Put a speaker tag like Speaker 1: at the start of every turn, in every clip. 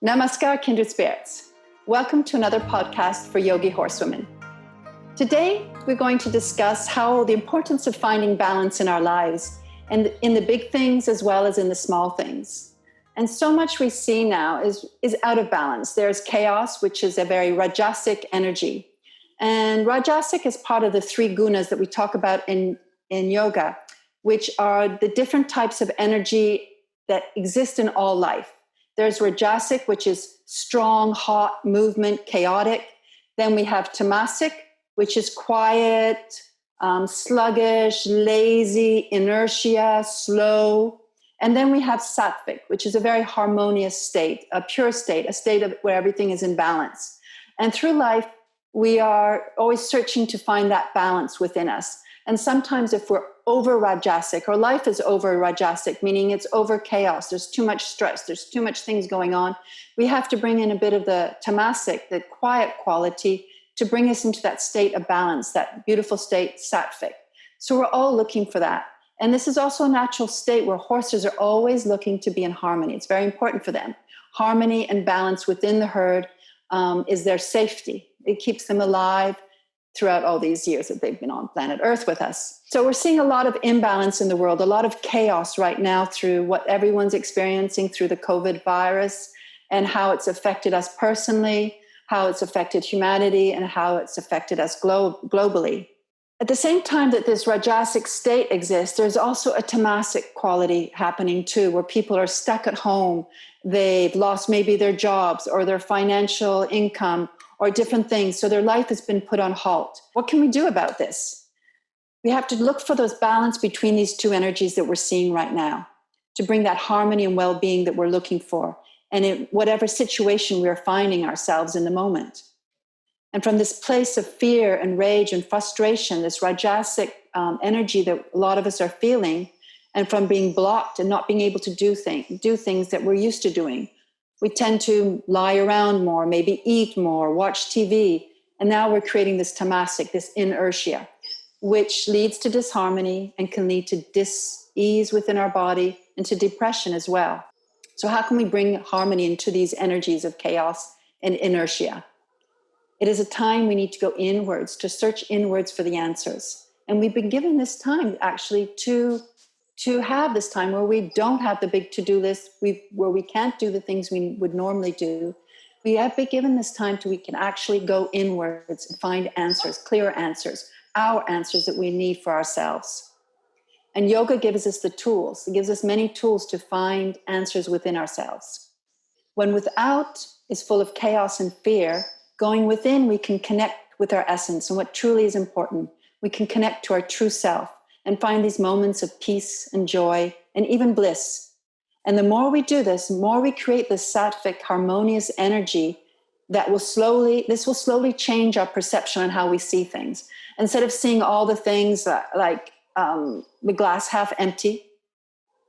Speaker 1: Namaskar, Kindred Spirits. Welcome to another podcast for Yogi Horsewomen. Today, we're going to discuss how the importance of finding balance in our lives and in the big things as well as in the small things. And so much we see now is out of balance. There's chaos, which is a very rajasic energy. And rajasic is part of the three gunas that we talk about in yoga, which are the different types of energy that exist in all life. There's rajasic, which is strong, hot, movement, chaotic. Then we have tamasic, which is quiet, sluggish, lazy, inertia, slow. And then we have sattvic, which is a very harmonious state, a pure state, a state where everything is in balance. And through life, we are always searching to find that balance within us. And sometimes if we're over rajasic, or life is over rajasic, meaning it's over chaos, there's too much stress, there's too much things going on, we have to bring in a bit of the tamasic, the quiet quality, to bring us into that state of balance, that beautiful state, sattvic. So we're all looking for that. And this is also a natural state where horses are always looking to be in harmony. It's very important for them. Harmony and balance within the herd is their safety. It keeps them alive throughout all these years that they've been on planet Earth with us. So we're seeing a lot of imbalance in the world, a lot of chaos right now through what everyone's experiencing through the COVID virus and how it's affected us personally, how it's affected humanity, and how it's affected us globally. At the same time that this rajasic state exists, there's also a tamasic quality happening too, where people are stuck at home. They've lost maybe their jobs or their financial income or different things. So their life has been put on halt. What can we do about this? We have to look for those balance between these two energies that we're seeing right now to bring that harmony and well-being that we're looking for, and in whatever situation we're finding ourselves in the moment. And from this place of fear and rage and frustration, this rajasic energy that a lot of us are feeling, and from being blocked and not being able to do things that we're used to doing, we tend to lie around more, maybe eat more, watch TV. And now we're creating this tamasic, this inertia, which leads to disharmony and can lead to dis-ease within our body and to depression as well. So how can we bring harmony into these energies of chaos and inertia? It is a time we need to go inwards, to search inwards for the answers. And we've been given this time actually to have this time where we don't have the big to-do list, where we can't do the things we would normally do. We have been given this time we can actually go inwards and find answers, clear answers, our answers that we need for ourselves. And yoga gives us the tools. It gives us many tools to find answers within ourselves. When without is full of chaos and fear, going within, we can connect with our essence and what truly is important. We can connect to our true self and find these moments of peace and joy and even bliss. And the more we do this, the more we create this sattvic, harmonious energy that will slowly change our perception on how we see things. Instead of seeing all the things like the glass half empty,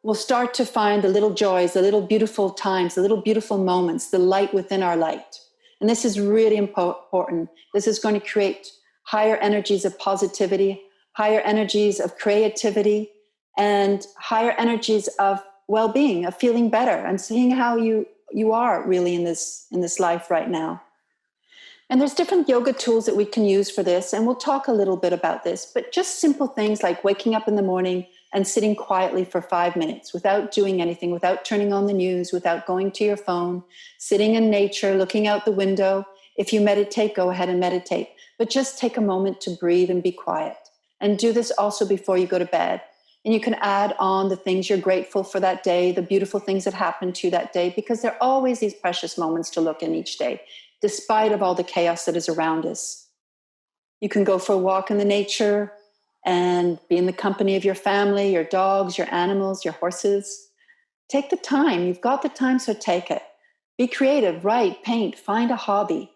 Speaker 1: we'll start to find the little joys, the little beautiful times, the little beautiful moments, the light within our light. And this is really important. This is going to create higher energies of positivity, higher energies of creativity, and higher energies of well-being, of feeling better and seeing how you are really in this life right now. And there's different yoga tools that we can use for this, and we'll talk a little bit about this, but just simple things like waking up in the morning and sitting quietly for 5 minutes without doing anything, without turning on the news, without going to your phone, sitting in nature, looking out the window. If you meditate, go ahead and meditate, but just take a moment to breathe and be quiet. And do this also before you go to bed. And you can add on the things you're grateful for that day, the beautiful things that happened to you that day, because there are always these precious moments to look in each day, despite of all the chaos that is around us. You can go for a walk in the nature and be in the company of your family, your dogs, your animals, your horses. Take the time. You've got the time, so take it. Be creative, write, paint, find a hobby.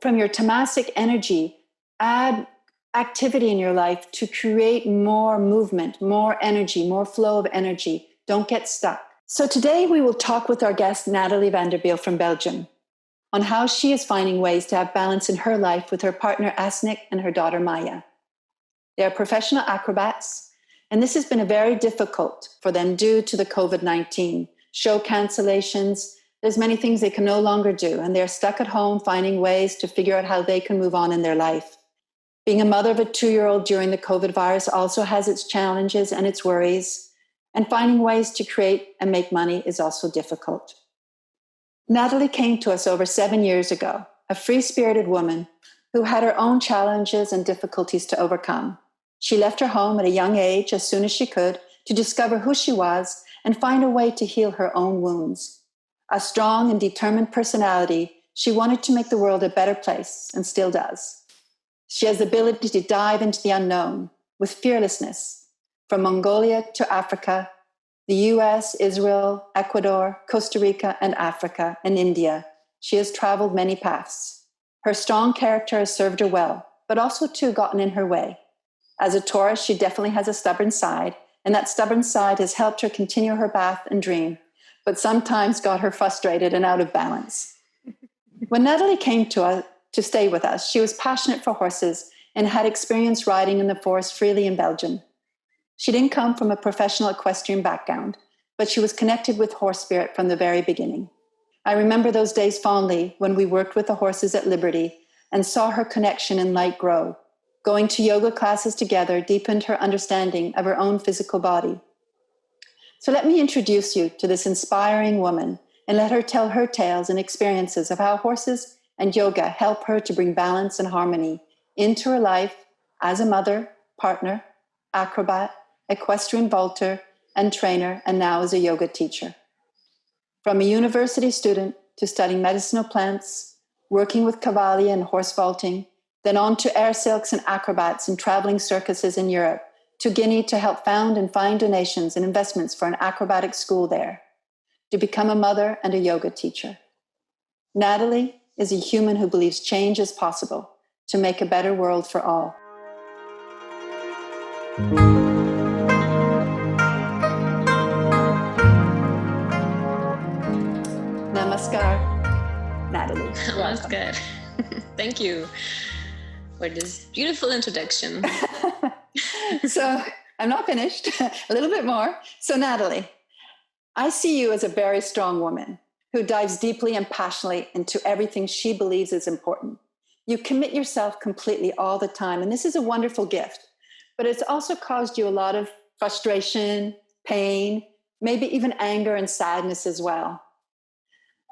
Speaker 1: From your tamasic energy, add activity in your life to create more movement, more energy, more flow of energy. Don't get stuck. So today we will talk with our guest, Nathalie Vandenabeele from Belgium, on how she is finding ways to have balance in her life with her partner, Asnik, and her daughter, Maya. They are professional acrobats, and this has been very difficult for them due to the COVID-19 show cancellations. There's many things they can no longer do, and they're stuck at home finding ways to figure out how they can move on in their life. Being a mother of a 2-year-old during the COVID virus also has its challenges and its worries, and finding ways to create and make money is also difficult. Nathalie came to us over 7 years ago, a free-spirited woman who had her own challenges and difficulties to overcome. She left her home at a young age as soon as she could to discover who she was and find a way to heal her own wounds. A strong and determined personality, she wanted to make the world a better place and still does. She has the ability to dive into the unknown with fearlessness, from Mongolia to Africa, the US, Israel, Ecuador, Costa Rica, and Africa, and India. She has traveled many paths. Her strong character has served her well, but also too gotten in her way. As a Taurus, she definitely has a stubborn side, and that stubborn side has helped her continue her path and dream, but sometimes got her frustrated and out of balance. When Nathalie came to stay with us, she was passionate for horses and had experience riding in the forest freely in Belgium. She didn't come from a professional equestrian background, but she was connected with horse spirit from the very beginning. I remember those days fondly when we worked with the horses at Liberty and saw her connection and light grow. Going to yoga classes together deepened her understanding of her own physical body. So let me introduce you to this inspiring woman and let her tell her tales and experiences of how horses and yoga help her to bring balance and harmony into her life as a mother, partner, acrobat, equestrian vaulter, and trainer, and now as a yoga teacher. From a university student to studying medicinal plants, working with Cavalia and horse vaulting, then on to air silks and acrobats and traveling circuses in Europe, to Guinea to help found and find donations and investments for an acrobatic school there, to become a mother and a yoga teacher. Nathalie is a human who believes change is possible to make a better world for all. Namaskar, Nathalie.
Speaker 2: Namaskar. Thank you for this beautiful introduction.
Speaker 1: So I'm not finished, a little bit more. So Nathalie, I see you as a very strong woman who dives deeply and passionately into everything she believes is important. You commit yourself completely all the time, and this is a wonderful gift, but it's also caused you a lot of frustration, pain, maybe even anger and sadness as well.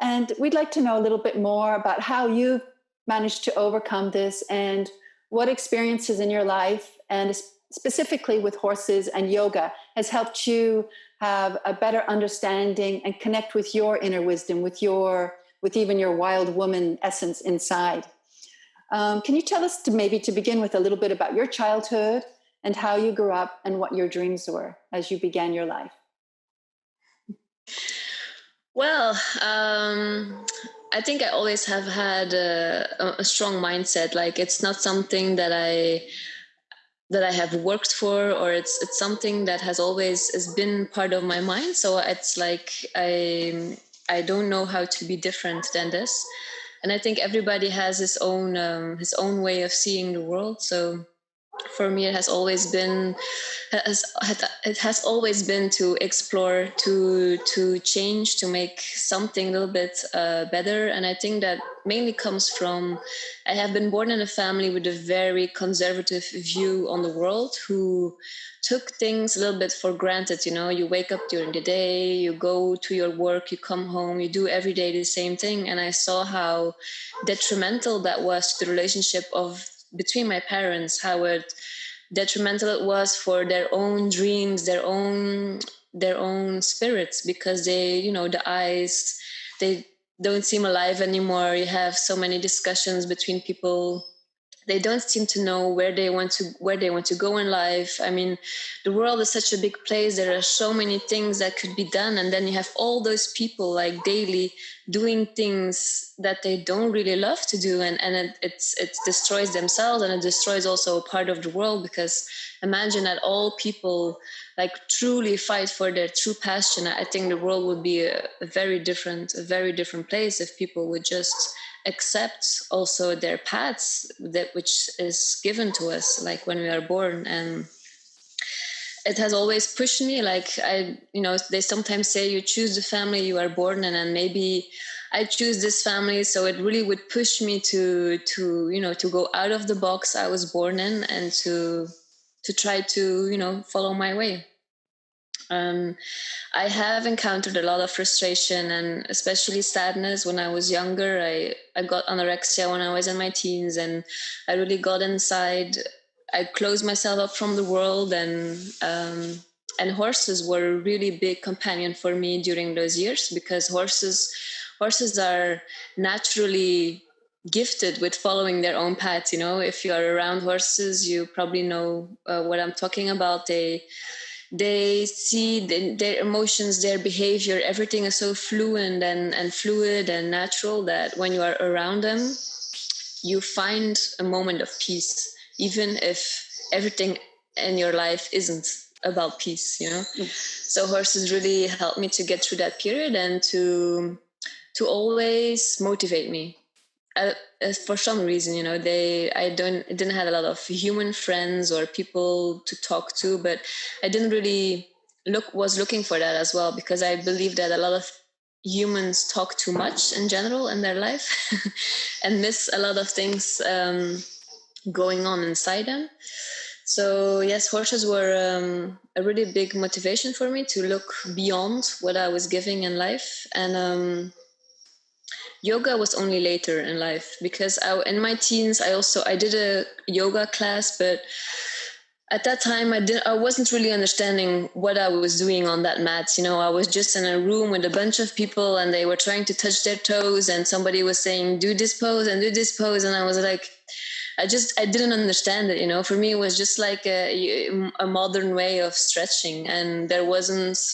Speaker 1: And we'd like to know a little bit more about how you managed to overcome this and what experiences in your life, and specifically with horses and yoga, has helped you have a better understanding and connect with your inner wisdom, with even your wild woman essence inside. Can you tell us to begin with a little bit about your childhood and how you grew up and what your dreams were as you began your life?
Speaker 2: Well, I think I always have had a strong mindset. Like, it's not something that I have worked for, or it's something that has been part of my mind. So it's like I don't know how to be different than this. And I think everybody has his own way of seeing the world. So for me, it has always been to explore, to change, to make something a little bit better. And I think that mainly comes from, I have been born in a family with a very conservative view on the world, who took things a little bit for granted. You wake up during the day, you go to your work, you come home, you do every day the same thing. And I saw how detrimental that was to the relationship between my parents, how detrimental it was for their own dreams, their own spirits, because the eyes, they don't seem alive anymore. You have so many discussions between people. They don't seem to know where they want to go in life. I mean, the world is such a big place. There are so many things that could be done. And then you have all those people like daily doing things that they don't really love to do. And it destroys themselves, and it destroys also a part of the world, because imagine that all people like truly fight for their true passion. I think the world would be a very different place if people would just accept also their paths, that which is given to us, like when we are born. it has always pushed me. Like they sometimes say you choose the family you are born in, and maybe I choose this family. So it really would push me to go out of the box I was born in, and to try to, follow my way. I have encountered a lot of frustration and especially sadness when I was younger. I got anorexia when I was in my teens, and I really got inside. I closed myself up from the world, and horses were a really big companion for me during those years, because horses are naturally gifted with following their own path. If you are around horses, you probably know what I'm talking about. They see their emotions, their behavior, everything is so fluent and fluid and natural, that when you are around them, you find a moment of peace, even if everything in your life isn't about peace. So horses really helped me to get through that period, and to always motivate me. For some reason, I didn't have a lot of human friends or people to talk to, but I didn't really was looking for that as well, because I believe that a lot of humans talk too much in general in their life and miss a lot of things going on inside them. So yes, horses were a really big motivation for me to look beyond what I was giving in life. And yoga was only later in life, because in my teens, I did a yoga class, but at that time I wasn't really understanding what I was doing on that mat. I was just in a room with a bunch of people, and they were trying to touch their toes, and somebody was saying, do this pose and do this pose. And I was like, I didn't understand it. For me, it was just like a modern way of stretching, and there wasn't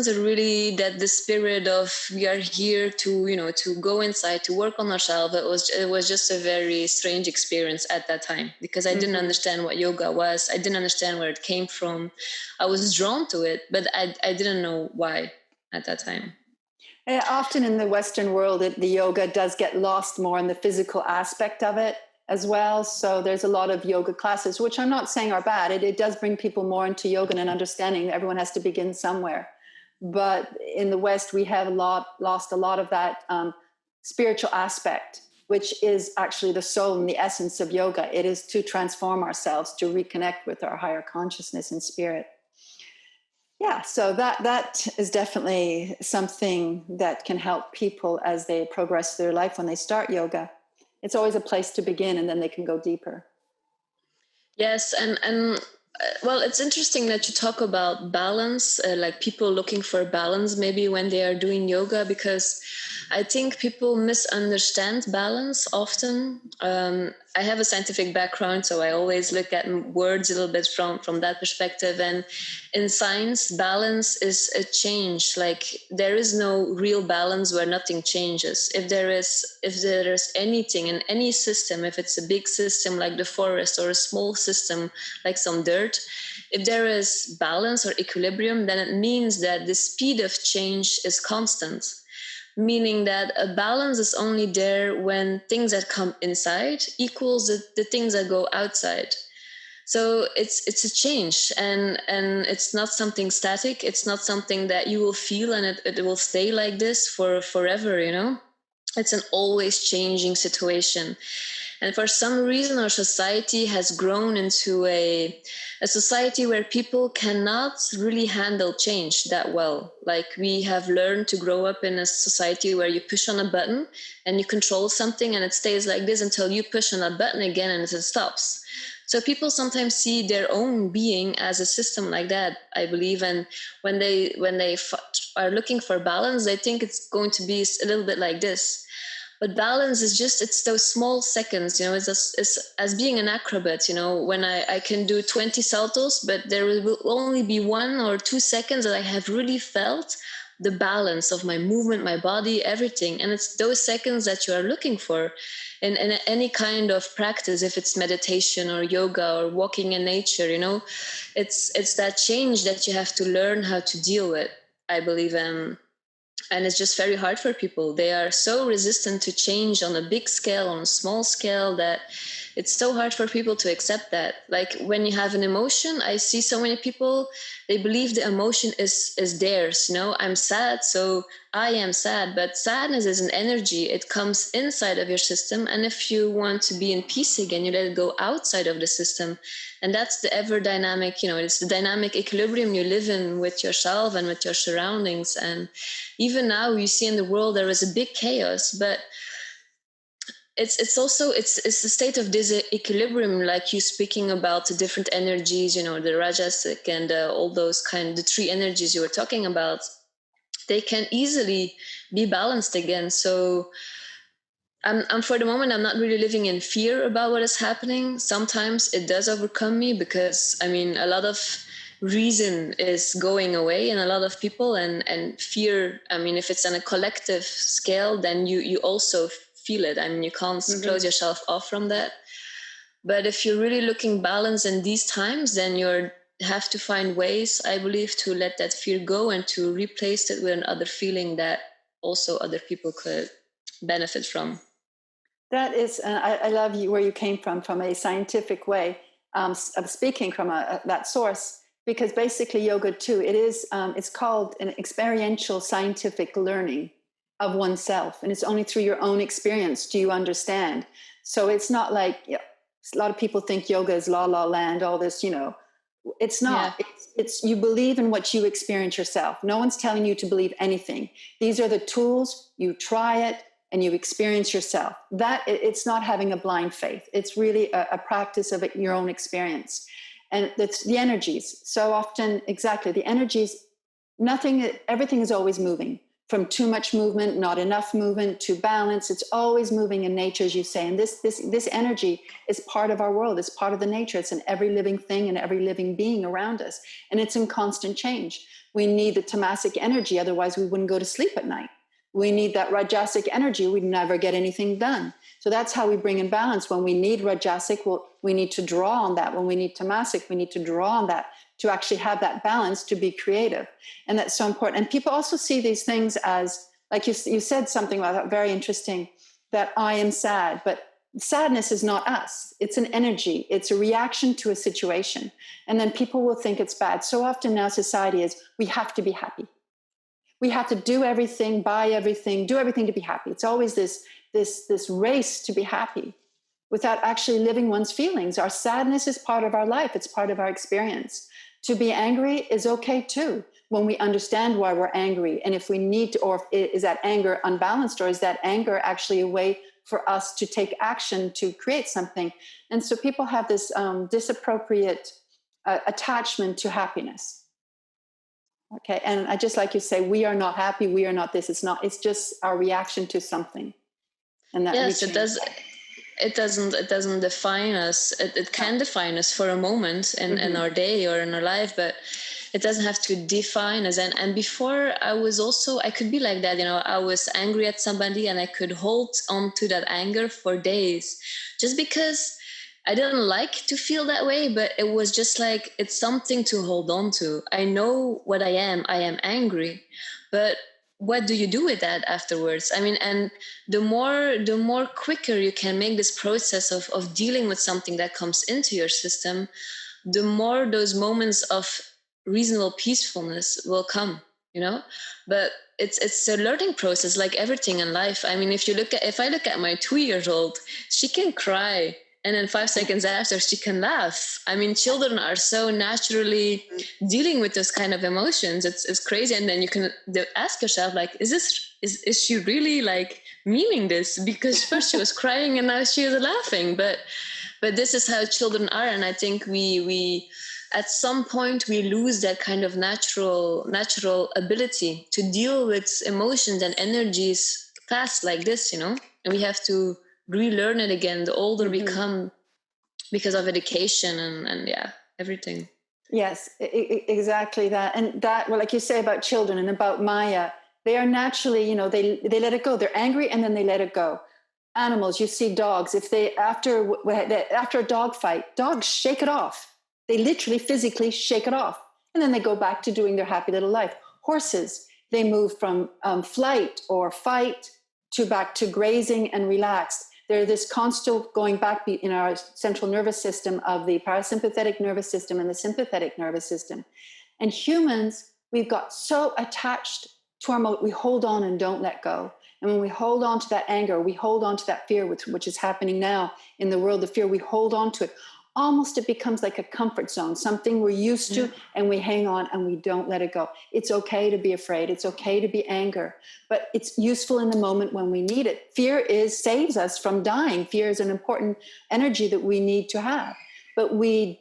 Speaker 2: really the spirit of, we are here to go inside, to work on ourselves. It was just a very strange experience at that time, because I didn't understand what yoga was. I didn't understand where it came from. I was drawn to it, but I didn't know why at that time.
Speaker 1: Often in the Western world, the yoga does get lost more in the physical aspect of it as well. So there's a lot of yoga classes, which I'm not saying are bad. It does bring people more into yoga and understanding that everyone has to begin somewhere. But in the West, we have lost a lot of that spiritual aspect, which is actually the soul and the essence of yoga. It is to transform ourselves, to reconnect with our higher consciousness and spirit. Yeah, so that is definitely something that can help people as they progress through their life when they start yoga. It's always a place to begin, and then they can go deeper.
Speaker 2: Yes, and well, it's interesting that you talk about balance, like people looking for balance maybe when they are doing yoga, because I think people misunderstand balance often. I have a scientific background, so I always look at words a little bit from that perspective. And in science, balance is a change. Like, there is no real balance where nothing changes. If there is anything in any system, if it's a big system like the forest, or a small system like some dirt, if there is balance or equilibrium, then it means that the speed of change is constant. Meaning that a balance is only there when things that come inside equals the things that go outside. So it's a change, and it's not something static. It's not something that you will feel and it will stay like this for forever, It's an always changing situation. And for some reason, our society has grown into a society where people cannot really handle change that well. Like, we have learned to grow up in a society where you push on a button and you control something, and it stays like this until you push on a button again and it stops. So people sometimes see their own being as a system like that, I believe. And when they are looking for balance, they think it's going to be a little bit like this. But balance is it's those small seconds, it's as being an acrobat, when I can do 20 saltos, but there will only be 1 or 2 seconds that I have really felt the balance of my movement, my body, everything. And it's those seconds that you are looking for in any kind of practice, if it's meditation or yoga or walking in nature, it's that change that you have to learn how to deal with, I believe. And it's just very hard for people. They are so resistant to change on a big scale, on a small scale, that it's so hard for people to accept that. Like when you have an emotion, I see so many people, they believe the emotion is theirs. You know, I'm sad, so I am sad. But sadness is an energy. It comes inside of your system. And if you want to be in peace again, you let it go outside of the system. And that's the ever dynamic, you know, it's the dynamic equilibrium you live in with yourself and with your surroundings. And even now you see in the world, there is a big chaos, but it's also it's a state of disequilibrium, like you speaking about the different energies, you know, the rajasic and all those the three energies you were talking about. They can easily be balanced again. So I'm for the moment, I'm not really living in fear about what is happening. Sometimes it does overcome me because, I mean, a lot of reason is going away in a lot of people, and fear, I mean, if it's on a collective scale, then you also feel it. I mean, you can't close yourself off from that. But if you're really looking balance in these times, then you have to find ways, I believe, to let that fear go and to replace it with another feeling that also other people could benefit from.
Speaker 1: That is, I love you where you came from a scientific way of speaking from that source, because basically yoga too, it's called an experiential scientific learning of oneself. And it's only through your own experience do you understand. So it's not like, a lot of people think yoga is la la land, all this, you know, it's not. Yeah. It's you believe in what you experience yourself. No one's telling you to believe anything. These are the tools, you try it, and you experience yourself. That it's not having a blind faith. It's really a practice of your own experience. And it's the energies. So often, exactly, the energies, everything is always moving. From too much movement, not enough movement, to balance. It's always moving in nature, as you say. And this energy is part of our world. It's part of the nature. It's in every living thing and every living being around us. And it's in constant change. We need the tamasic energy, otherwise we wouldn't go to sleep at night. We need that rajasic energy. We'd never get anything done. So that's how we bring in balance. When we need rajasic, we need to draw on that. When we need tamasic, we need to draw on that to actually have that balance, to be creative. And that's so important. And people also see these things as, like you said something about that, very interesting, that I am sad. But sadness is not us. It's an energy. It's a reaction to a situation. And then people will think it's bad. So often now society is, we have to be happy. We have to do everything, buy everything, do everything to be happy. It's always this race to be happy without actually living one's feelings. Our sadness is part of our life. It's part of our experience. To be angry is okay too, when we understand why we're angry. And if we need to, or is that anger unbalanced, or is that anger actually a way for us to take action to create something? And so people have this disappropriate attachment to happiness. Okay, and I just like you say, we are not happy, we are not this. It's just our reaction to something. And that
Speaker 2: yes, it does. It doesn't define us. It can define us for a moment in our day or in our life, but it doesn't have to define us. And before I could be like that, you know, I was angry at somebody and I could hold on to that anger for days just because I didn't like to feel that way, but it was just like, it's something to hold on to. I know what I am angry, but what do you do with that afterwards? I mean, and the more quicker you can make this process of dealing with something that comes into your system, the more those moments of reasonable peacefulness will come, you know? But it's a learning process, like everything in life. I mean, if I look at my 2-year-old, she can cry, and then 5 seconds after, she can laugh. I mean, children are so naturally dealing with those kind of emotions. It's crazy. And then you can ask yourself, like, is she really like meaning this? Because first she was crying and now she is laughing. But this is how children are. And I think we at some point we lose that kind of natural ability to deal with emotions and energies fast like this, you know, and we have to relearn it again the older we become, because of education and yeah, everything.
Speaker 1: Yes, exactly that. And that, well, like you say about children and about Maya, they are naturally, you know, they let it go. They're angry and then they let it go. Animals, you see dogs, if they after a dog fight, dogs shake it off. They literally physically shake it off, and then they go back to doing their happy little life. Horses, they move from flight or fight to back to grazing and relaxed. There's this constant going back in our central nervous system of the parasympathetic nervous system and the sympathetic nervous system. And humans, we've got so attached to our we hold on and don't let go. And when we hold on to that anger, we hold on to that fear, which is happening now in the world of fear, we hold on to it. Almost it becomes like a comfort zone, something we're used to, and we hang on and we don't let it go. It's okay to be afraid. It's okay to be anger, but it's useful in the moment when we need it. Fear saves us from dying. Fear is an important energy that we need to have, but we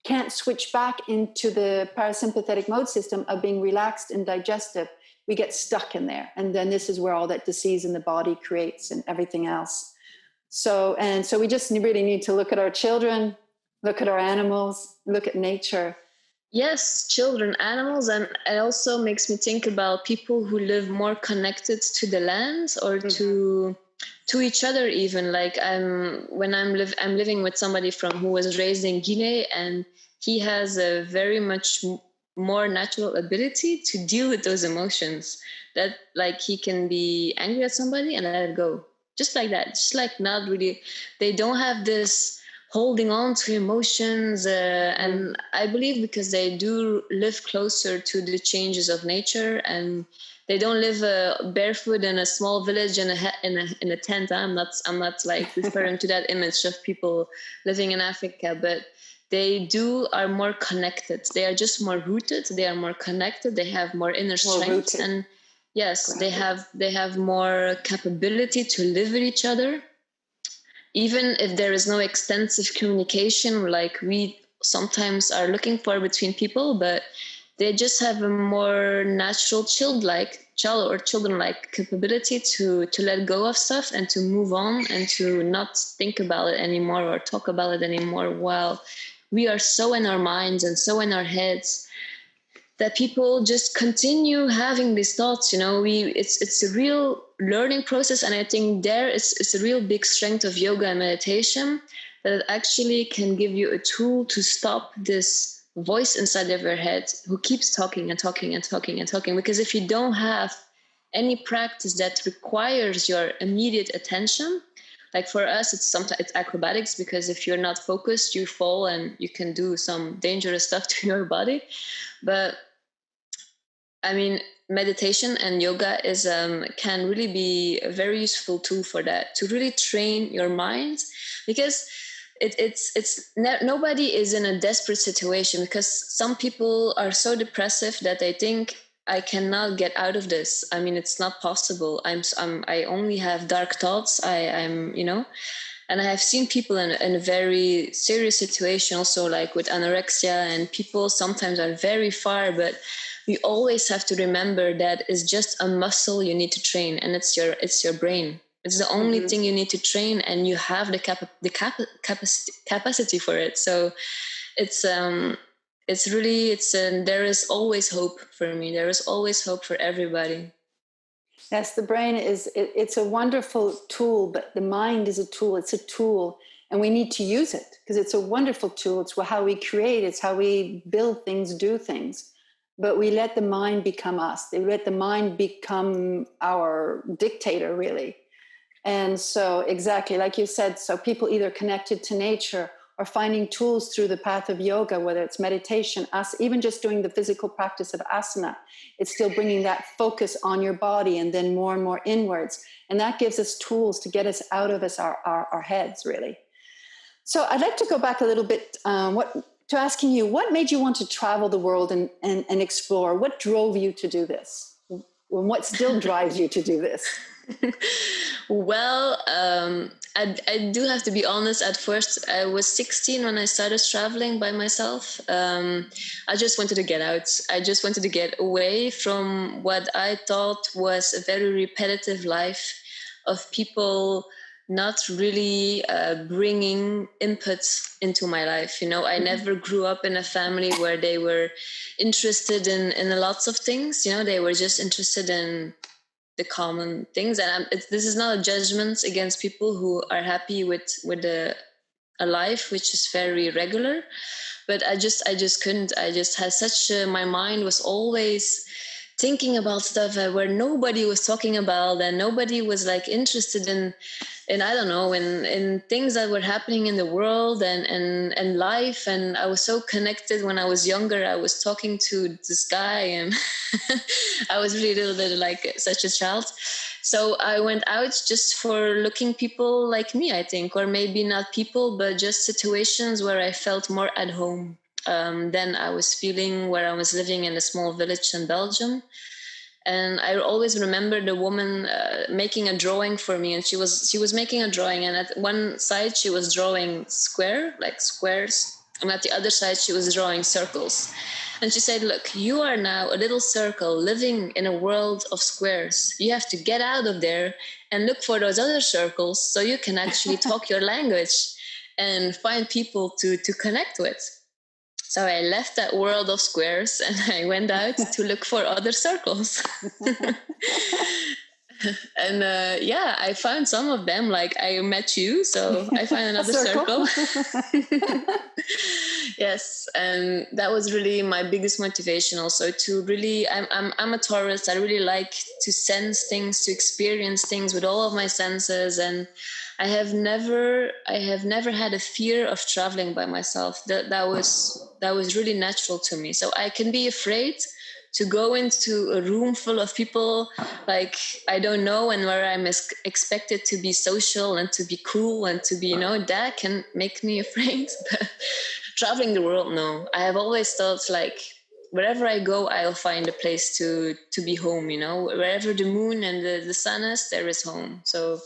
Speaker 1: can't switch back into the parasympathetic mode system of being relaxed and digestive. We get stuck in there. And then this is where all that disease in the body creates and everything else. So we just really need to look at our children, look at our animals, look at nature.
Speaker 2: Yes, children, animals, and it also makes me think about people who live more connected to the land or to each other even. Like I'm living with somebody who was raised in Guinea, and he has a very much more natural ability to deal with those emotions, that like he can be angry at somebody and let it go. Just like that, just like not really, they don't have this holding on to emotions. And I believe because they do live closer to the changes of nature, and they don't live barefoot in a small village in a tent. I'm not like referring to that image of people living in Africa, but they are more connected. They are just more rooted. They are more connected. They have more inner strength. And yes, they have more capability to live with each other. Even if there is no extensive communication like we sometimes are looking for between people, but they just have a more natural childlike capability to let go of stuff and to move on and to not think about it anymore or talk about it anymore, while we are so in our minds and so in our heads that people just continue having these thoughts. It's a real learning process. And I think it's a real big strength of yoga and meditation, that it actually can give you a tool to stop this voice inside of your head who keeps talking and talking and talking and talking. Because if you don't have any practice that requires your immediate attention, like for us, it's acrobatics, because if you're not focused, you fall and you can do some dangerous stuff to your body. But I mean, meditation and yoga can really be a very useful tool for that, to really train your mind, because nobody is in a desperate situation, because some people are so depressive that they think, I cannot get out of this. I mean, it's not possible. I only have dark thoughts. And I have seen people in a very serious situation also, like with anorexia, and people sometimes are very far, but we always have to remember that it's just a muscle you need to train, and it's your brain. It's the only thing you need to train, and you have the capacity for it. So there is always hope for me. There is always hope for everybody.
Speaker 1: Yes, the brain it's a wonderful tool, but the mind is a tool. It's a tool, and we need to use it because it's a wonderful tool. It's how we create. It's how we build things, do things. But we let the mind become us. They let the mind become our dictator, really. And so exactly, like you said, so people either connected to nature or finding tools through the path of yoga, whether it's meditation, even just doing the physical practice of asana, it's still bringing that focus on your body and then more and more inwards. And that gives us tools to get us out of our heads, really. So I'd like to go back a little bit to asking you, what made you want to travel the world and explore? What drove you to do this? And what still drives you to do this?
Speaker 2: Well, I do have to be honest. At first, I was 16 when I started traveling by myself. I just wanted to get out. I just wanted to get away from what I thought was a very repetitive life of people not really bringing inputs into my life. I never grew up in a family where they were interested in lots of things. They were just interested in the common things. And this is not a judgment against people who are happy with a life which is very regular. But I just couldn't. I just had my mind was always thinking about stuff where nobody was talking about, and nobody was like interested in I don't know, in things that were happening in the world and life. And I was so connected when I was younger. I was talking to this guy, and I was really a little bit like such a child. So I went out just for looking people like me, I think, or maybe not people, but just situations where I felt more at home than I was feeling where I was living in a small village in Belgium. And I always remember the woman making a drawing for me, and she was making a drawing, and at one side she was drawing squares, and at the other side she was drawing circles. And she said, look, you are now a little circle living in a world of squares. You have to get out of there and look for those other circles so you can actually talk your language and find people to connect with. So I left that world of squares and I went out to look for other circles. And I found some of them. Like I met you, so I found another circle. Yes, and that was really my biggest motivation. Also, to really, I'm a Taurus. I really like to sense things, to experience things with all of my senses, and I have never had a fear of traveling by myself. That was really natural to me. So I can be afraid to go into a room full of people like I don't know, and where I'm expected to be social and to be cool and to be, that can make me afraid. But traveling the world, no. I have always thought like wherever I go, I'll find a place to be home, wherever the moon and the sun is, there is home. So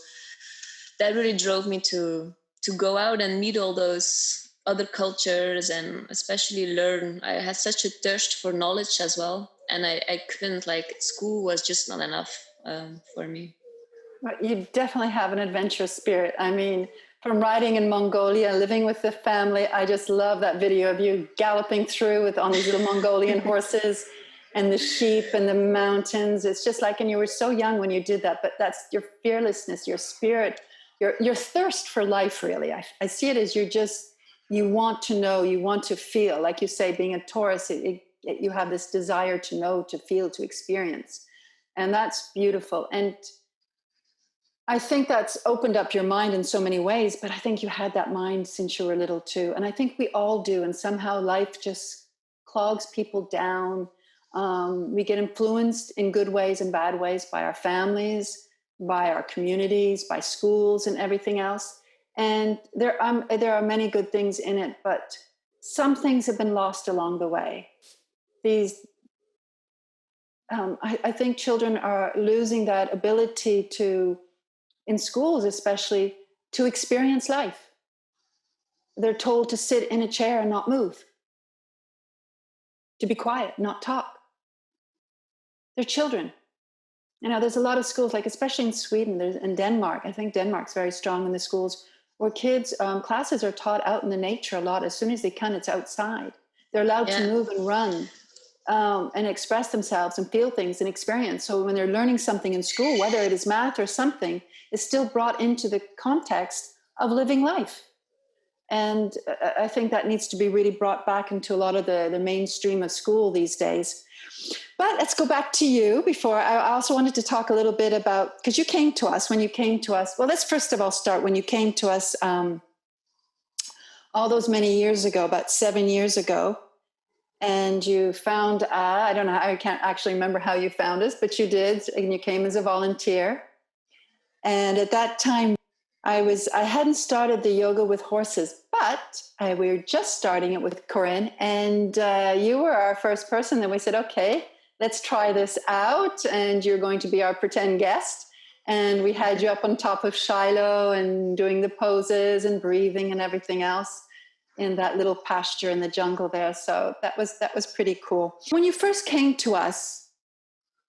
Speaker 2: that really drove me to go out and meet all those other cultures and especially learn. I had such a thirst for knowledge as well. And I couldn't, school was just not enough for me.
Speaker 1: You definitely have an adventurous spirit. I mean, from riding in Mongolia, living with the family, I just love that video of you galloping through on these little Mongolian horses and the sheep and the mountains. It's just like, and you were so young when you did that, but that's your fearlessness, your spirit, your thirst for life, really. I see it as you want to know, you want to feel. Like you say, being a Taurus, you have this desire to know, to feel, to experience. And that's beautiful. And I think that's opened up your mind in so many ways, but I think you had that mind since you were little too. And I think we all do. And somehow life just clogs people down. We get influenced in good ways and bad ways by our families, by our communities, by schools and everything else. And there are many good things in it, but some things have been lost along the way. I think children are losing that ability to, in schools especially, to experience life. They're told to sit in a chair and not move, to be quiet, not talk. They're children. There's a lot of schools, like especially in Sweden, in Denmark. I think Denmark's very strong in the schools where kids, classes are taught out in the nature a lot. As soon as they can, it's outside. They're allowed to move and run and express themselves and feel things and experience. So when they're learning something in school, whether it is math or something, it's still brought into the context of living life. And I think that needs to be really brought back into a lot of the mainstream of school these days. But let's go back to you. Before, I also wanted to talk a little bit about, because you came to us, well, let's first of all start when you came to us all those many years ago, about 7 years ago, and you found, I don't know, I can't actually remember how you found us, but you did, and you came as a volunteer. And at that time, I hadn't started the yoga with horses, but we were just starting it with Corinne, and you were our first person. Then we said, okay, let's try this out, and you're going to be our pretend guest. And we had you up on top of Shiloh and doing the poses and breathing and everything else in that little pasture in the jungle there. So that was pretty cool. When you first came to us,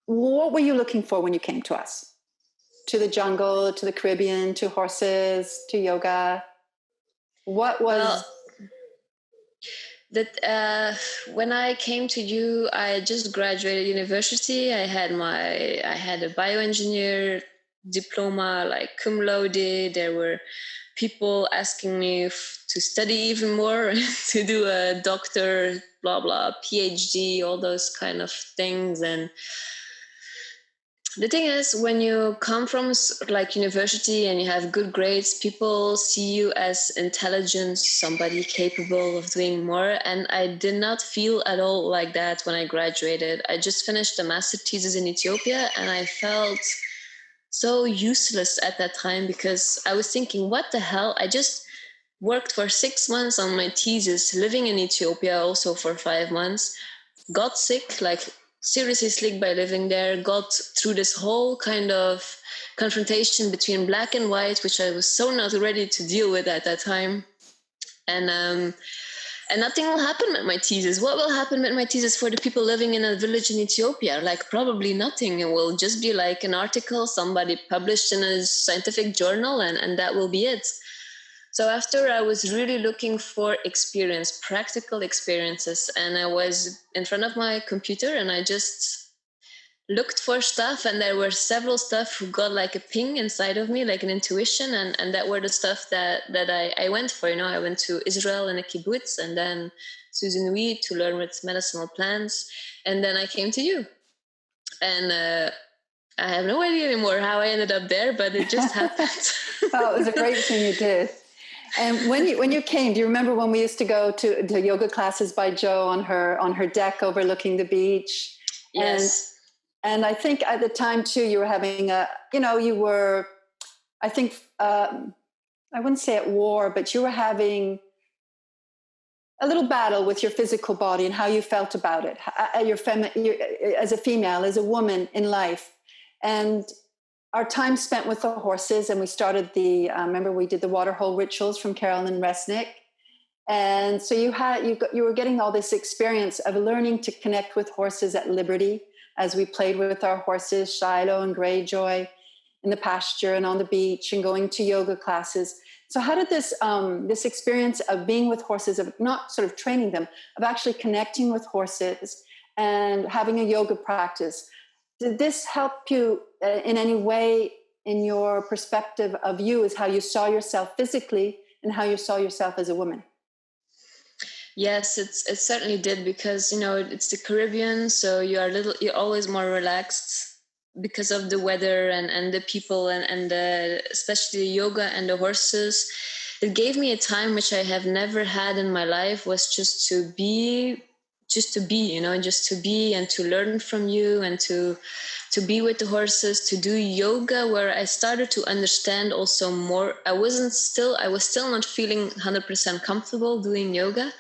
Speaker 1: what were you looking for when you came to us? To the jungle, to the Caribbean, to horses, to yoga? What was...
Speaker 2: when I came to you, I just graduated university. I had a bioengineer diploma, like cum laude. There were people asking me to study even more, to do a doctor, blah, blah, PhD, all those kind of things. And The thing is, when you come from like university and you have good grades, people see you as intelligent, somebody capable of doing more. And I did not feel at all like that when I graduated. I just finished a master thesis in Ethiopia, and I felt so useless at that time because I was thinking, what the hell? I just worked for 6 months on my thesis, living in Ethiopia also for 5 months, got sick, like seriously sick by living there, got through this whole kind of confrontation between black and white, which I was so not ready to deal with at that time. And nothing will happen with my thesis. What will happen with my thesis for the people living in a village in Ethiopia? Like probably nothing. It will just be like an article somebody published in a scientific journal, and that will be it. So after I was really looking for experience, practical experiences, and I was in front of my computer and I just looked for stuff, and there were several stuff who got like a ping inside of me, like an intuition, and that were the stuff that I went for. You know, I went to Israel in a kibbutz, and then Susanui to learn with medicinal plants, and then I came to you. And I have no idea anymore how I ended up there, but it just happened.
Speaker 1: Oh, it was a great thing you did. And when you came, do you remember when we used to go to yoga classes by Jo on her deck overlooking the beach?
Speaker 2: Yes.
Speaker 1: And I think at the time too, you were having I wouldn't say at war, but you were having a little battle with your physical body and how you felt about it, as a female, as a woman in life. And our time spent with the horses, and we started remember we did the water hole rituals from Carolyn Resnick. And so you were getting all this experience of learning to connect with horses at liberty as we played with our horses, Shiloh and Greyjoy, in the pasture and on the beach, and going to yoga classes. So how did this experience of being with horses, of not sort of training them, of actually connecting with horses and having a yoga practice, did this help you in any way in your perspective of you as how you saw yourself physically and how you saw yourself as a woman?
Speaker 2: Yes, it certainly did, because, you know, it's the Caribbean, so you're always more relaxed because of the weather and the people and especially the yoga and the horses. It gave me a time which I have never had in my life, was just to be, you know, just to be and to learn from you and to be with the horses, to do yoga, where I started to understand also more. I was still not feeling 100% comfortable doing yoga,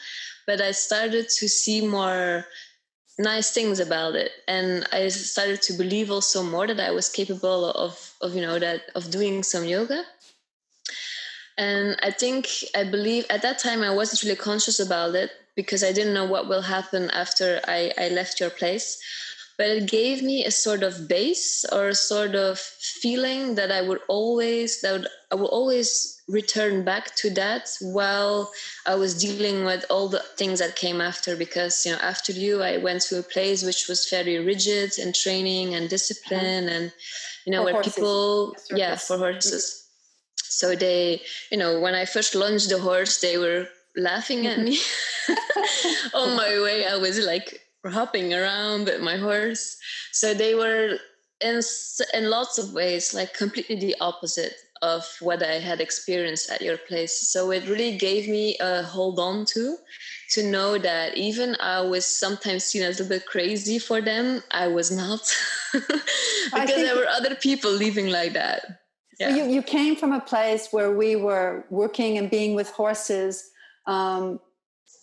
Speaker 2: but I started to see more nice things about it. And I started to believe also more that I was capable of doing some yoga. And I believe at that time I wasn't really conscious about it, because I didn't know what will happen after I left your place. But it gave me a sort of base, or a sort of feeling that I will always return back to that while I was dealing with all the things that came after. Because, you know, after you, I went to a place which was very rigid in training and discipline, and, you know,
Speaker 1: For
Speaker 2: where
Speaker 1: horses.
Speaker 2: people, for horses. So they, you know, when I first launched the horse, they were laughing at me. On my way, I was like hopping around with my horse. So they were in lots of ways like completely the opposite of what I had experienced at your place. So it really gave me a hold on to know that even I was sometimes seen as a little bit crazy for them, I was not. Because there were other people living like that.
Speaker 1: Yeah. So you came from a place where we were working and being with horses,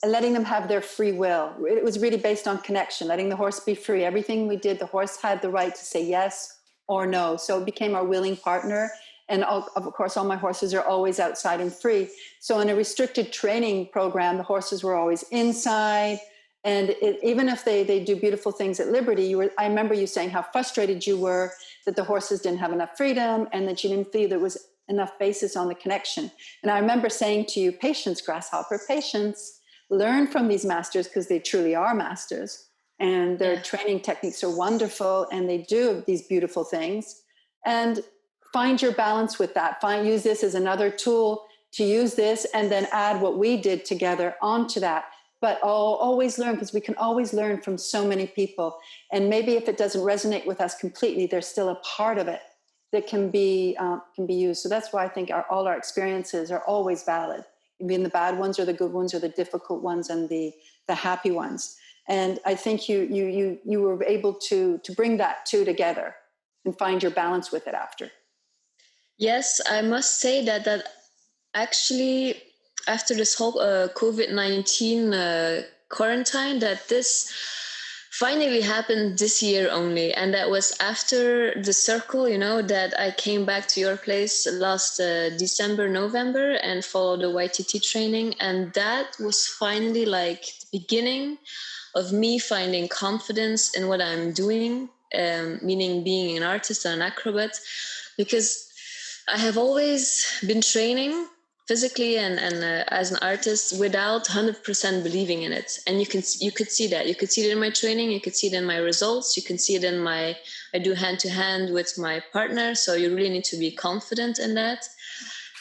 Speaker 1: letting them have their free will. It was really based on connection, letting the horse be free. Everything we did, the horse had the right to say yes or no. So it became our willing partner. And of course, all my horses are always outside and free. So in a restricted training program, the horses were always inside. And even if they do beautiful things at liberty, I remember you saying how frustrated you were that the horses didn't have enough freedom and that you didn't feel there was enough basis on the connection. And I remember saying to you, patience, grasshopper, patience. Learn from these masters, because they truly are masters, and their training techniques are wonderful, and they do these beautiful things. And find your balance with that. Use this as another tool to use this, and then add what we did together onto that. but I'll always learn, because we can always learn from so many people. And maybe if it doesn't resonate with us completely, there's still a part of it that can be used. So that's why I think all our experiences are always valid, even the bad ones or the good ones or the difficult ones and the happy ones. And I think you were able to bring that two together and find your balance with it after.
Speaker 2: Yes, I must say that actually after this whole COVID-19 quarantine, that this finally happened this year only. And that was after the circle, that I came back to your place last December, November, and followed the YTT training. And that was finally like the beginning of me finding confidence in what I'm doing, meaning being an artist and an acrobat, because I have always been training physically and as an artist without 100% believing in it. And you could see that. You could see it in my training. You could see it in my results. You can see it in I do hand-to-hand with my partner. So you really need to be confident in that.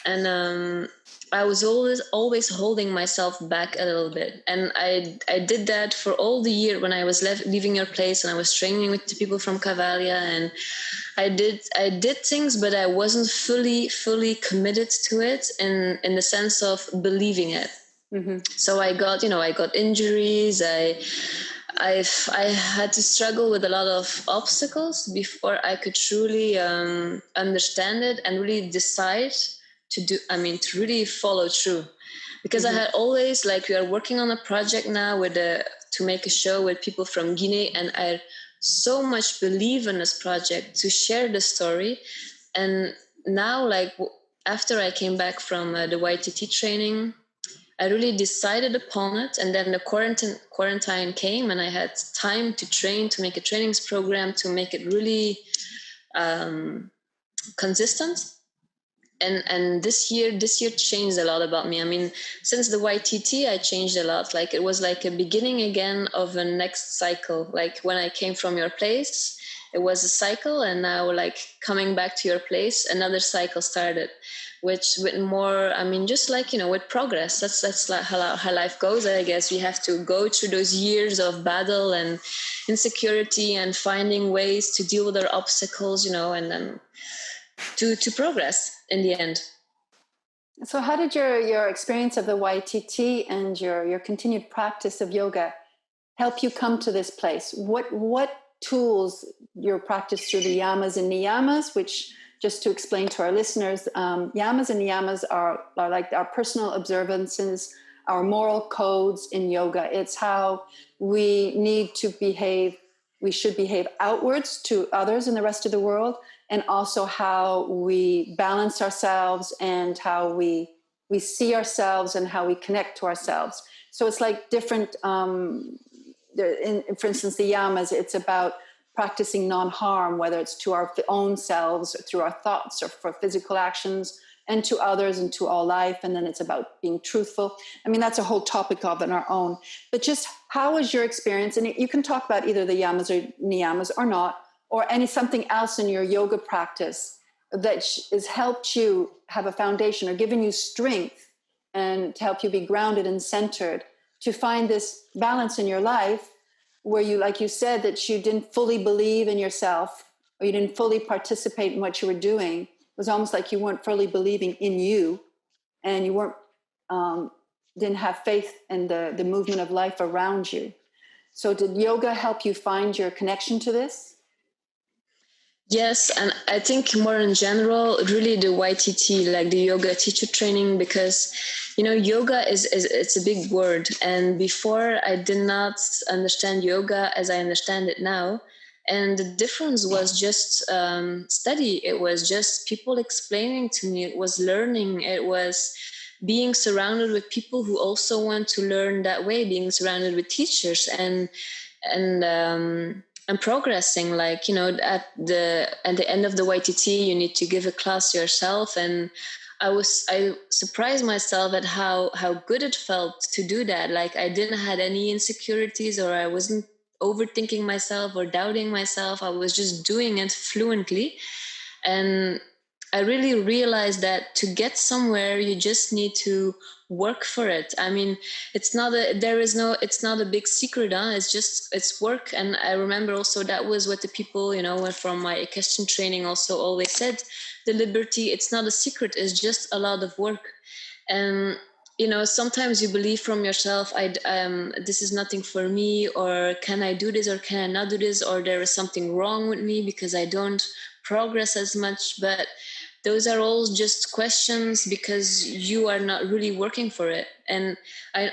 Speaker 2: And I was always holding myself back a little bit. And I did that for all the year when I was leaving your place and I was training with the people from Cavalia, and I did things, but I wasn't fully committed to it in the sense of believing it. Mm-hmm. So I got injuries. I had to struggle with a lot of obstacles before I could truly understand it and really decide to really follow through. Because mm-hmm. I had always, we are working on a project now to make a show with people from Guinea, and I so much believe in this project to share the story. And now, after I came back from the YTT training, I really decided upon it. And then the quarantine came, and I had time to train, to make a trainings program, to make it really consistent. And this year changed a lot about me. I mean, since the YTT, I changed a lot. It was like a beginning again of a next cycle. When I came from your place, it was a cycle, and now coming back to your place, another cycle started, which with more, with progress. That's how life goes. I guess we have to go through those years of battle and insecurity and finding ways to deal with our obstacles, and then to progress in the end.
Speaker 1: So how did your experience of the YTT and your continued practice of yoga help you come to this place? What tools, your practice through the yamas and niyamas, which, just to explain to our listeners, yamas and niyamas are like our personal observances, our moral codes in yoga. It's how we need to behave. We should behave outwards to others in the rest of the world, and also how we balance ourselves and how we see ourselves and how we connect to ourselves. So it's like different, for instance, the yamas, it's about practicing non-harm, whether it's to our own selves or through our thoughts or for physical actions, and to others and to all life. And then it's about being truthful. I mean, that's a whole topic of in our own. But just how was your experience? And you can talk about either the yamas or niyamas or not, or something else in your yoga practice that has helped you have a foundation or given you strength and to help you be grounded and centered to find this balance in your life where you, like you said, that you didn't fully believe in yourself or you didn't fully participate in what you were doing. It was almost like you weren't fully believing in you, and you weren't didn't have faith in the movement of life around you. So did yoga help you find your connection to this?
Speaker 2: Yes, and I think more in general, really the YTT, the yoga teacher training, because, yoga it's a big word. And before I did not understand yoga as I understand it now. And the difference was just study. It was just people explaining to me. It was learning. It was being surrounded with people who also want to learn that way, being surrounded with teachers and progressing. At the end of the YTT, you need to give a class yourself. And I surprised myself at how good it felt to do that. I didn't have any insecurities, or I wasn't overthinking myself or doubting myself. I was just doing it fluently. And I really realized that to get somewhere, you just need to work for it. I mean, it's not a big secret, huh? It's work. And I remember also that was what the people, from my equestrian training also always said, the liberty, it's not a secret, it's just a lot of work. And, sometimes you believe from yourself, this is nothing for me, or can I do this, or can I not do this, or there is something wrong with me because I don't progress as much. But those are all just questions because you are not really working for it. And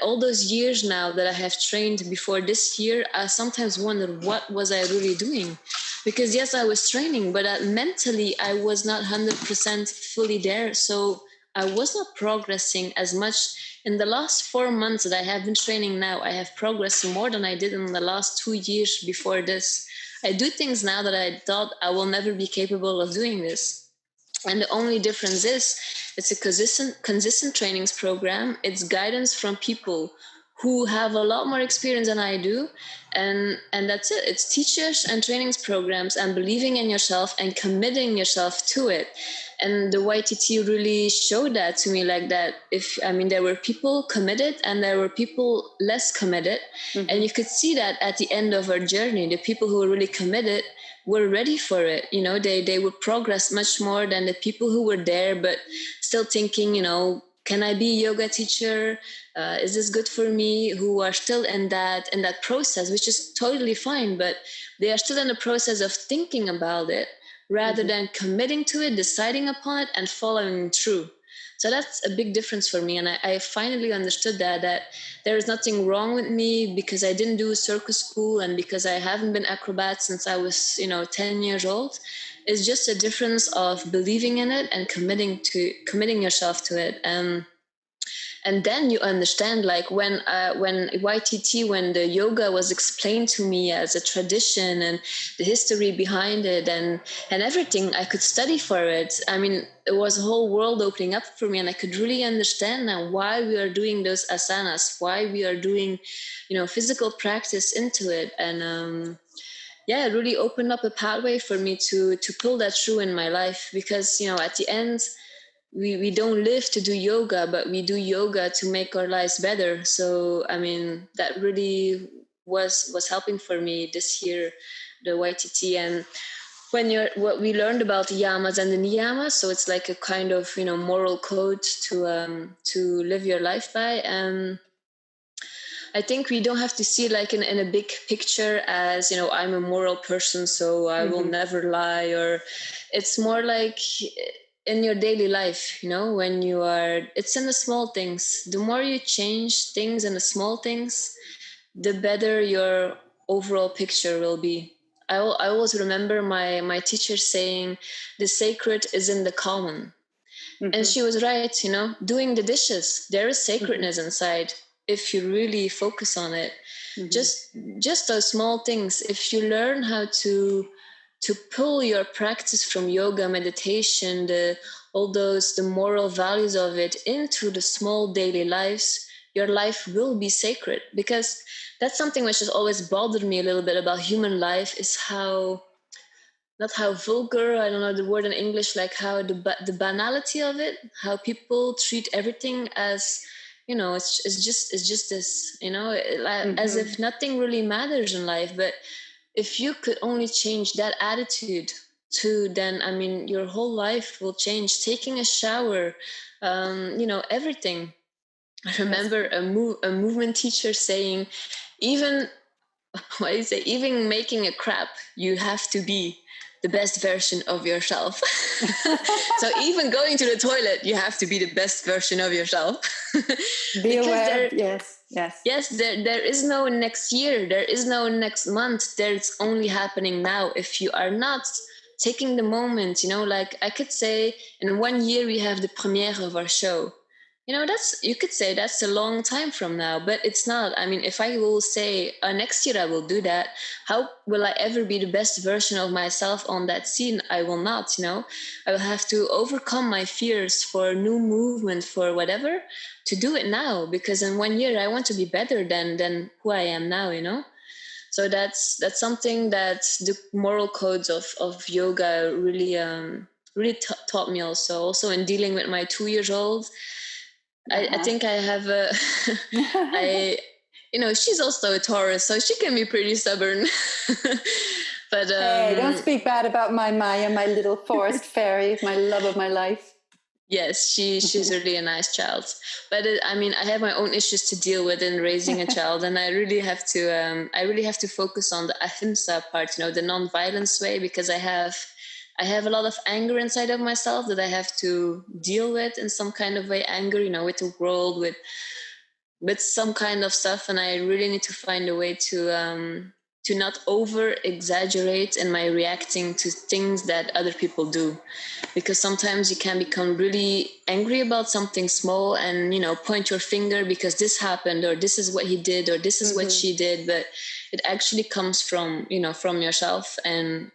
Speaker 2: all those years now that I have trained before this year, I sometimes wonder, what was I really doing? Because yes, I was training, but mentally I was not 100% fully there. So I was not progressing as much. In the last 4 months that I have been training now, I have progressed more than I did in the last 2 years before this. I do things now that I thought I will never be capable of doing this. And the only difference is it's a consistent trainings program. It's guidance from people who have a lot more experience than I do. And that's it. It's teachers and trainings programs and believing in yourself and committing yourself to it. And the YTT really showed that to me, like that. There were people committed and there were people less committed. Mm-hmm. And you could see that at the end of our journey, the people who were really committed were ready for it. They would progress much more than the people who were there, but still thinking, can I be a yoga teacher? Is this good for me? Who are still in that process, which is totally fine, but they are still in the process of thinking about it rather mm-hmm. than committing to it, deciding upon it, and following through. So that's a big difference for me. And I finally understood that there is nothing wrong with me because I didn't do circus school and because I haven't been acrobat since I was, 10 years old. It's just a difference of believing in it and committing yourself to it. And then you understand, like when YTT, when the yoga was explained to me as a tradition and the history behind it and everything, I could study for it. I mean, it was a whole world opening up for me, and I could really understand now why we are doing those asanas, why we are doing, physical practice into it. And it really opened up a pathway for me to pull that through in my life, because, at the end, we don't live to do yoga, but we do yoga to make our lives better. So, that really was helping for me this year, the YTT. And what we learned about the yamas and the niyamas, so it's like a kind of, moral code to live your life by. I think we don't have to see it like in a big picture as, I'm a moral person, so I mm-hmm. will never lie, or it's more like in your daily life, when it's in the small things. The more you change things in the small things, the better your overall picture will be. I always remember my teacher saying, the sacred is in the common. Mm-hmm. And she was right, doing the dishes, there is sacredness mm-hmm. inside if you really focus on it. Mm-hmm. Just those small things. If you learn how to pull your practice from yoga, meditation, the moral values of it into the small daily lives, your life will be sacred. Because that's something which has always bothered me a little bit about human life, is not how vulgar, I don't know the word in English, like how the banality of it, how people treat everything as, it's just this, mm-hmm. as if nothing really matters in life. But if you could only change that attitude then, your whole life will change. Taking a shower, everything. I remember a movement teacher saying, even making a crap, you have to be the best version of yourself. So even going to the toilet, you have to be the best version of yourself.
Speaker 1: Be aware.
Speaker 2: Yes, there is no next year. There is no next month. There's only happening now. If you are not taking the moment, like I could say in 1 year we have the premiere of our show. You could say that's a long time from now, but it's not. If I will say next year I will do that, how will I ever be the best version of myself on that scene? I will not, I will have to overcome my fears for new movement, for whatever, to do it now, because in 1 year I want to be better than who I am now, So that's something that the moral codes of yoga really really taught me also in dealing with my 2 years old. I think I have a, she's also a Taurus, so she can be pretty stubborn. But
Speaker 1: hey, don't speak bad about my Maya, my little forest fairy, my love of my life.
Speaker 2: Yes, she's really a nice child. But I have my own issues to deal with in raising a child, and I really have to focus on the ahimsa part, the non-violence way, because I have a lot of anger inside of myself that I have to deal with in some kind of way. Anger, with the world, with some kind of stuff, and I really need to find a way to not over exaggerate in my reacting to things that other people do, because sometimes you can become really angry about something small and point your finger because this happened, or this is what he did, or this is what she did, but it actually comes from from yourself, and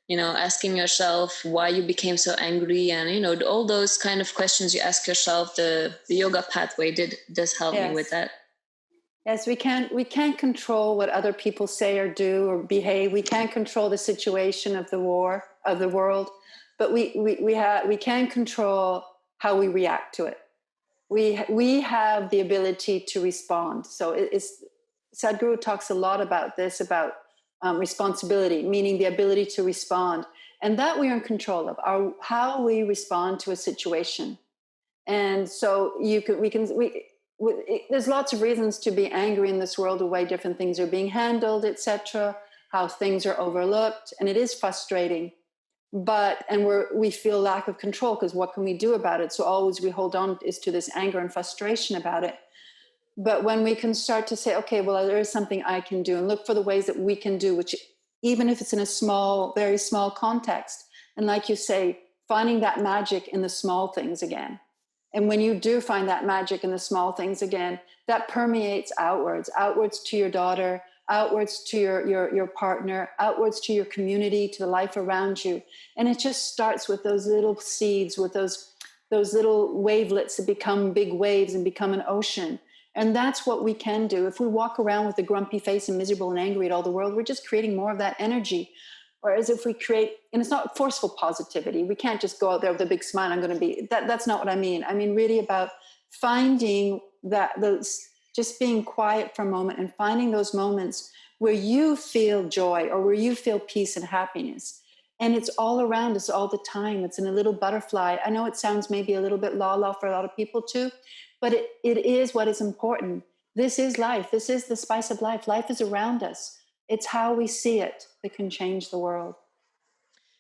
Speaker 2: asking yourself why you became so angry, and all those kind of questions you ask yourself. The yoga pathway does help me with that.
Speaker 1: Yes, we can't control what other people say or do or behave. We can't control the situation of the world, but we can control how we react to it. We have the ability to respond. So Sadhguru talks a lot about this, about responsibility, meaning the ability to respond, and that we are in control of how we respond to a situation. And so there's lots of reasons to be angry in this world, the way different things are being handled, etc., how things are overlooked, and it is frustrating. And we feel lack of control, because what can we do about it? So always we hold on is to this anger and frustration about it. But when we can start to say, okay, well, there is something I can do, and look for the ways that we can do, which even if it's in a small, very small context, and like you say, finding that magic in the small things again. And when you do find that magic in the small things again, that permeates outwards to your daughter, outwards to your partner, outwards to your community, to the life around you. And it just starts with those little seeds, with those little wavelets that become big waves and become an ocean. And that's what we can do. If we walk around with a grumpy face and miserable and angry at all the world, we're just creating more of that energy. Whereas if we create, and it's not forceful positivity, we can't just go out there with a big smile, I'm going to be, that's not what I mean. I mean really about finding just being quiet for a moment and finding those moments where you feel joy or where you feel peace and happiness. And it's all around us all the time. It's in a little butterfly. I know it sounds maybe a little bit la-la for a lot of people too, but it is what is important. This is life. This is the spice of life. Life is around us. It's how we see it that can change the world.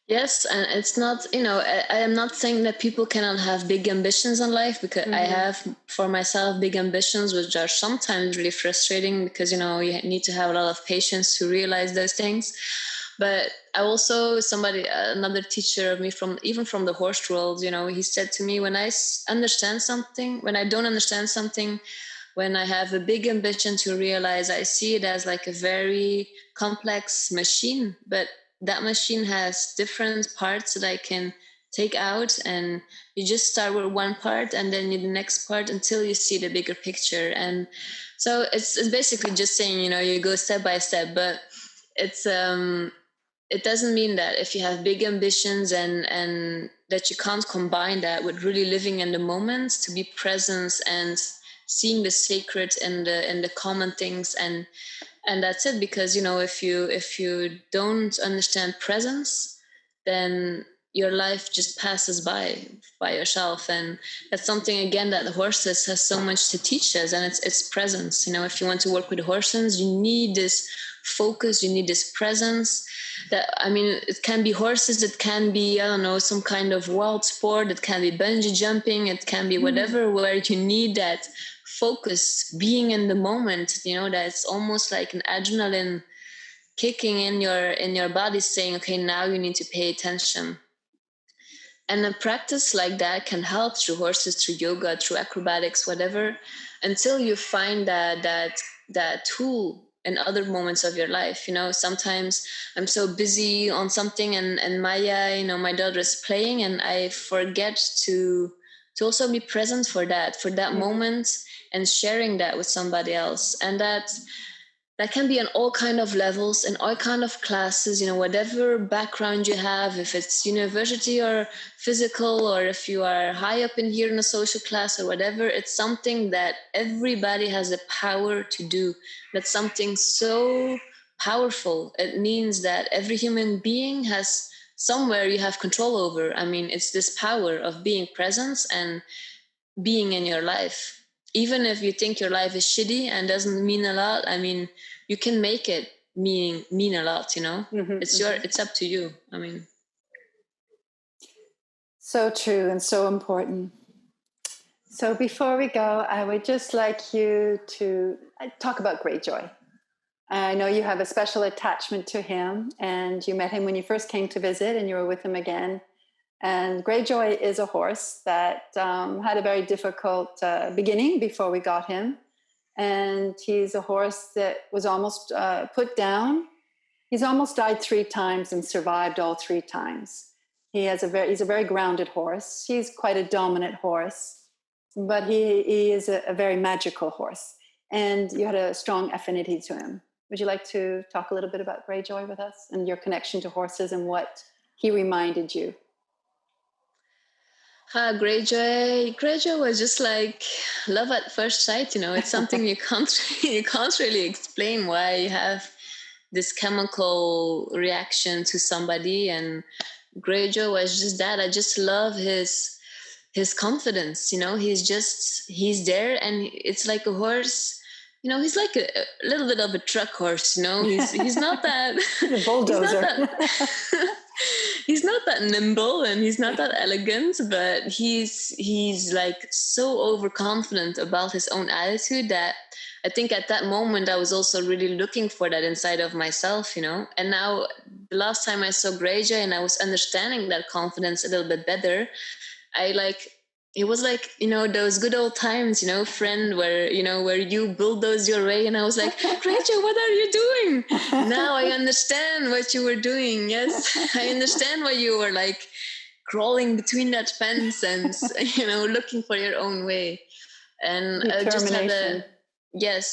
Speaker 2: Yes, and it's not, I am not saying that people cannot have big ambitions in life, because I have for myself big ambitions, which are sometimes really frustrating because, you need to have a lot of patience to realize those things. But I also, another teacher of me from the horse world, he said to me, when I understand something, when I don't understand something, when I have a big ambition to realize, I see it as like a very complex machine, but that machine has different parts that I can take out, and you just start with one part and then the next part until you see the bigger picture. And so it's basically just saying, you go step by step, but it's it doesn't mean that if you have big ambitions and that you can't combine that with really living in the moment, to be present and seeing the sacred and the common things, and that's it. Because if you don't understand presence, then your life just passes by yourself. And that's something again that the horses has so much to teach us, and it's presence. If you want to work with horses, you need this focus, you need this presence. It can be horses, it can be, I don't know, some kind of wild sport, it can be bungee jumping, it can be whatever, where you need that focus, being in the moment, that's almost like an adrenaline kicking in your body, saying, okay, now you need to pay attention. And a practice like that can help through horses, through yoga, through acrobatics, whatever, until you find that tool in other moments of your life. Sometimes I'm so busy on something, and Maya, my daughter, is playing, and I forget to also be present for that moment, and sharing that with somebody else. And that that can be on all kind of levels and all kind of classes, whatever background you have, if it's university or physical, or if you are high up in here in a social class or whatever. It's something that everybody has the power to do. That's something so powerful. It means that every human being has somewhere you have control over. I mean, it's this power of being present and being in your life. Even if you think your life is shitty and doesn't mean a lot, I mean, you can make it mean a lot, It's up to you. I mean,
Speaker 1: so true and so important. So before we go, I would just like you to talk about Greyjoy. I know you have a special attachment to him, and you met him when you first came to visit, and you were with him again. And Greyjoy is a horse that had a very difficult beginning before we got him. And he's a horse that was almost put down. He's almost died 3 times and survived all 3 times. He's a very grounded horse. He's quite a dominant horse, but he is a very magical horse. And you had a strong affinity to him. Would you like to talk a little bit about Greyjoy with us and your connection to horses and what he reminded you?
Speaker 2: Greyjoy was just like love at first sight. It's something you can't really explain why you have this chemical reaction to somebody. And Greyjoy was just that. I just love his confidence. He's there, and it's like a horse. He's like a little bit of a truck horse. He's not that
Speaker 1: a bulldozer.
Speaker 2: He's not that nimble and he's not that elegant, but he's like so overconfident about his own attitude that I think at that moment I was also really looking for that inside of myself, And now the last time I saw Greyjoy and I was understanding that confidence a little bit better, it was like, those good old times, friend, where you bulldoze your way. And I was like, Greyjoy, what are you doing? Now I understand what you were doing. Yes, I understand why you were like crawling between that fence and, looking for your own way. And I just had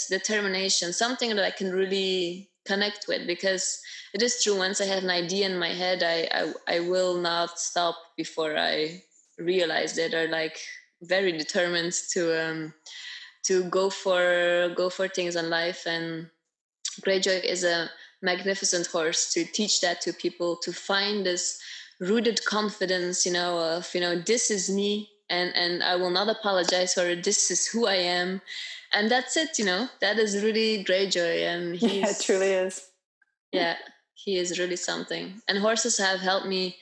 Speaker 2: determination, something that I can really connect with, because it is true. Once I have an idea in my head, I will not stop before I realized it, or like very determined to go for things in life. And Greyjoy is a magnificent horse to teach that to people, to find this rooted confidence, of this is me, and I will not apologize for it. This is who I am, and that's it. That is really Greyjoy, and
Speaker 1: it truly is.
Speaker 2: Yeah, he is really something. And horses have helped me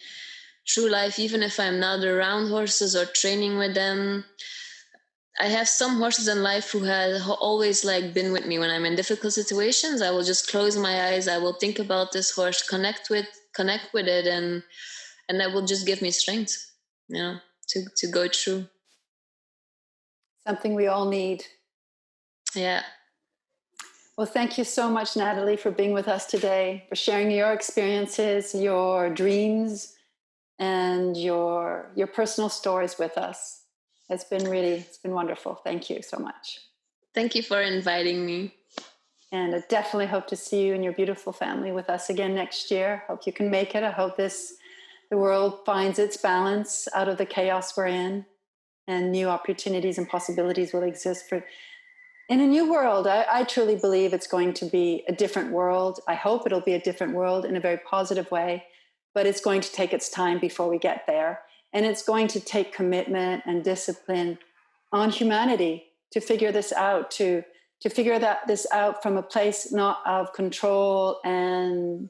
Speaker 2: through life, even if I'm not around horses or training with them. I have some horses in life who have always like been with me when I'm in difficult situations. I will just close my eyes. I will think about this horse, connect with it, and that will just give me strength, to go through.
Speaker 1: Something we all need.
Speaker 2: Yeah.
Speaker 1: Well, thank you so much, Nathalie, for being with us today, for sharing your experiences, your dreams, and your personal stories with us. It's been wonderful. Thank you so much.
Speaker 2: Thank you for inviting me.
Speaker 1: And I definitely hope to see you and your beautiful family with us again next year. Hope you can make it. I hope the world finds its balance out of the chaos we're in, and new opportunities and possibilities will exist in a new world. I truly believe it's going to be a different world. I hope it'll be a different world in a very positive way. But it's going to take its time before we get there. And it's going to take commitment and discipline on humanity to figure this out, to figure this out from a place not of control and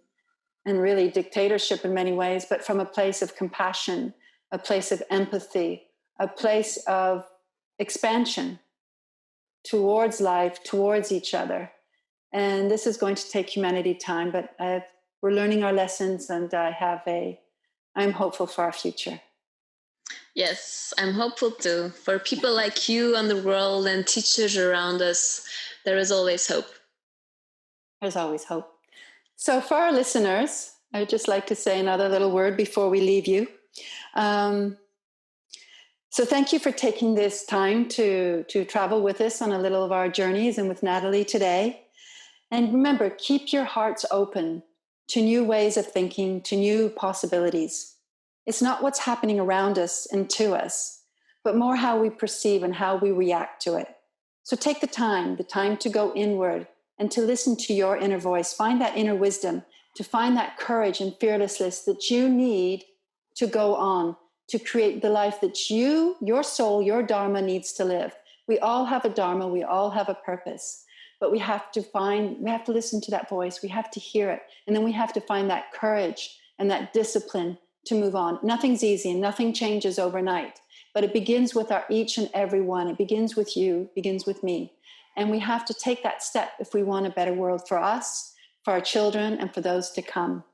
Speaker 1: really dictatorship in many ways, but from a place of compassion, a place of empathy, a place of expansion towards life, towards each other. And this is going to take humanity time, but we're learning our lessons, and I'm hopeful for our future.
Speaker 2: Yes, I'm hopeful too. For people like you on the world and teachers around us, there is always hope.
Speaker 1: There's always hope. So for our listeners, I would just like to say another little word before we leave you. So thank you for taking this time to travel with us on a little of our journeys and with Nathalie today. And remember, keep your hearts open to new ways of thinking, to new possibilities. It's not what's happening around us and to us, but more how we perceive and how we react to it. So take the time to go inward and to listen to your inner voice. Find that inner wisdom, to find that courage and fearlessness that you need to go on, to create the life that you, your soul, your dharma needs to live. We all have a dharma, we all have a purpose, but we have to listen to that voice, we have to hear it, and then we have to find that courage and that discipline to move on. Nothing's easy and nothing changes overnight, but it begins with our each and every one. It begins with you, begins with me. And we have to take that step if we want a better world for us, for our children, and for those to come.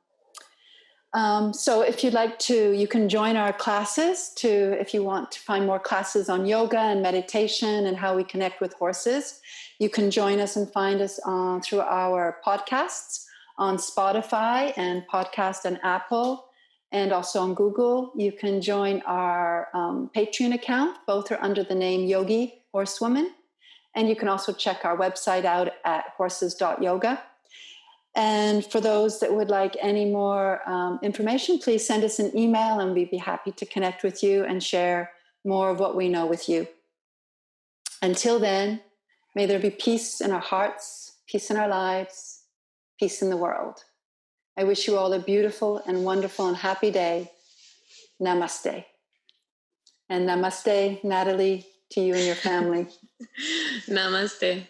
Speaker 1: So if you'd like to, you can join our classes if you want to find more classes on yoga and meditation and how we connect with horses. You can join us and find us through our podcasts on Spotify and podcast on Apple and also on Google. You can join our Patreon account. Both are under the name Yogi Horsewoman. And you can also check our website out at horses.yoga. And for those that would like any more information, please send us an email and we'd be happy to connect with you and share more of what we know with you. Until then, may there be peace in our hearts, peace in our lives, peace in the world. I wish you all a beautiful and wonderful and happy day. Namaste. And namaste, Nathalie, to you and your family.
Speaker 2: Namaste.